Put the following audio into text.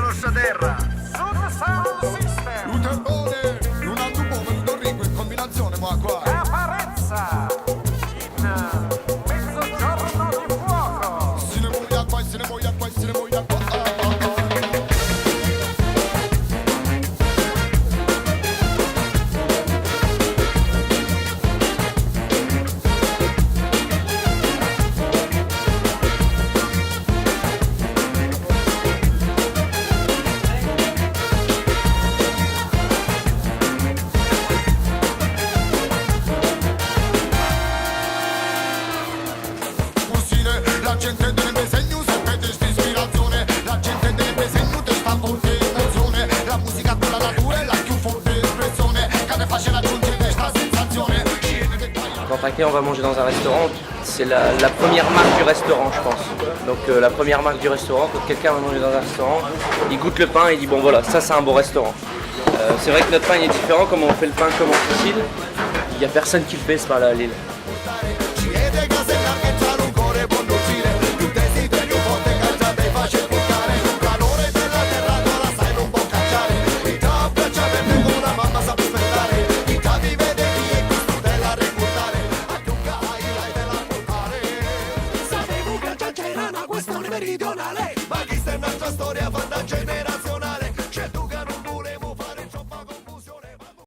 Grossa Terra. Sud Sound System. Un tambone, un altro uomo, un rico in combinazione, ma qua. Caparezza. In Mezzogiorno di Fuoco. Se ne voglio qua, se ne voglio qua, se ne voglio qua. La gente deve segno sempre testa ispirazione, la gente deve segno testa forte emozione, la musica con la natura è la più forte espressione, che ne faccia raggiungere questa sensazione. Quand Acné, on va manger dans un restaurant, c'est la première marque du restaurant, je pense. Donc la première marque du restaurant, quand quelqu'un va manger dans un restaurant, il goûte le pain et il dit bon voilà, ça c'est un bon restaurant. C'est vrai que notre pain il est différent, comme on fait le pain comme en Sicile, il n'y a personne qui le fait ce pain-là à Lille.